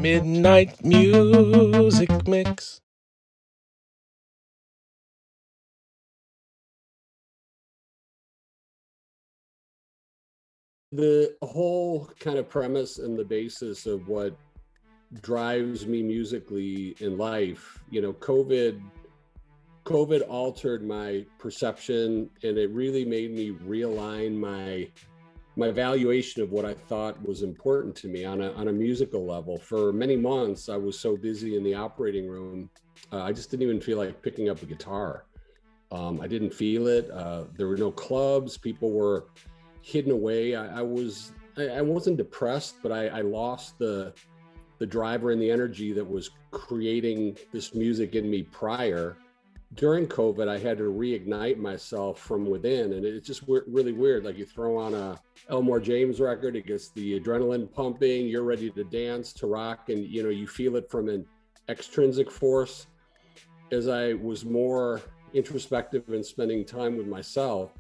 Midnight Music Mix. The whole kind of premise and the basis of what drives me musically in life, COVID altered my perception, and it really made me realign my valuation of what I thought was important to me on a musical level. For many months, I was so busy in the operating room, I just didn't even feel like picking up a guitar. I didn't feel it. There were no clubs. People were hidden away. I wasn't depressed, but I lost the driver and the energy that was creating this music in me prior. During COVID, I had to reignite myself from within, and it's just really weird. Like, you throw on a Elmore James record, it gets the adrenaline pumping. You're ready to dance, to rock, and you feel it from an extrinsic force. As I was more introspective and spending time with myself,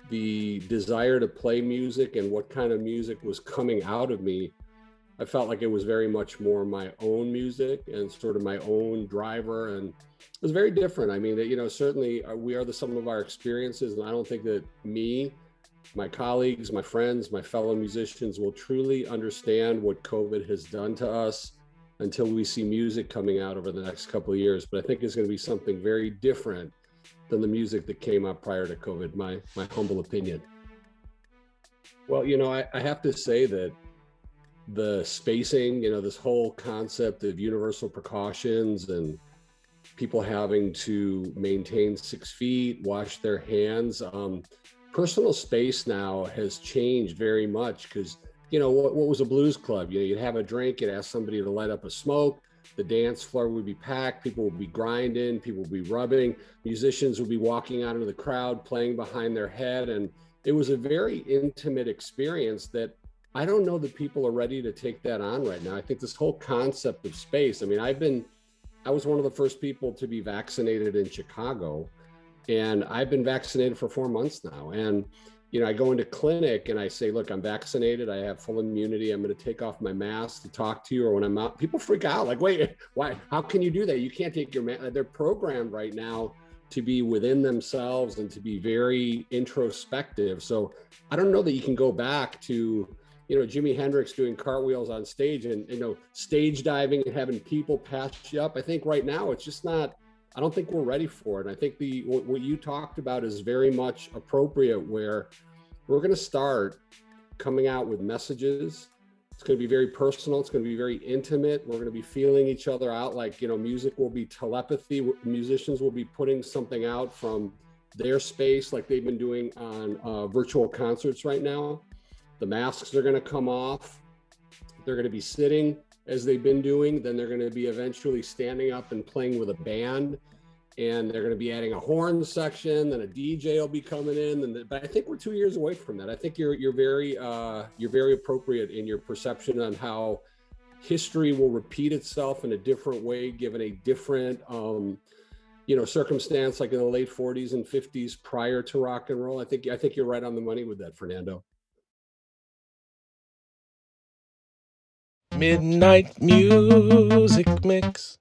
the desire to play music and what kind of music was coming out of me, I felt like it was very much more my own music and sort of my own driver. And it was very different. I mean, certainly we are the sum of our experiences. And I don't think that me, my colleagues, my friends, my fellow musicians will truly understand what COVID has done to us until we see music coming out over the next couple of years. But I think it's going to be something very different than the music that came out prior to COVID, my humble opinion. Well, I have to say that the spacing, this whole concept of universal precautions and people having to maintain 6 feet, wash their hands, personal space now has changed very much because, what was a blues club? You'd have a drink, you'd ask somebody to light up a smoke. The dance floor would be packed, people would be grinding, people would be rubbing, musicians would be walking out into the crowd, playing behind their head. And it was a very intimate experience that I don't know that people are ready to take that on right now. I think this whole concept of space, I mean, I was one of the first people to be vaccinated in Chicago, and I've been vaccinated for 4 months now. And I go into clinic and I say, look, I'm vaccinated. I have full immunity. I'm going to take off my mask to talk to you. Or when I'm out, people freak out. Like, wait, why? How can you do that? You can't take your mask. They're programmed right now to be within themselves and to be very introspective. So I don't know that you can go back to, Jimi Hendrix doing cartwheels on stage and, stage diving and having people pass you up. I think right now it's just not, I don't think we're ready for it. And I think what you talked about is very much appropriate, where we're going to start coming out with messages. It's going to be very personal. It's going to be very intimate. We're going to be feeling each other out. Like, music will be telepathy. Musicians will be putting something out from their space, like they've been doing on virtual concerts right now. The masks are going to come off. They're going to be sitting as they've been doing. Then they're going to be eventually standing up and playing with a band, and they're going to be adding a horn section. Then a DJ will be coming in. But I think we're 2 years away from that. I think you're very appropriate in your perception on how history will repeat itself in a different way, given a different circumstance, like in the late 40s and 50s prior to rock and roll. I think you're right on the money with that, Fernando. Midnight Music Mix.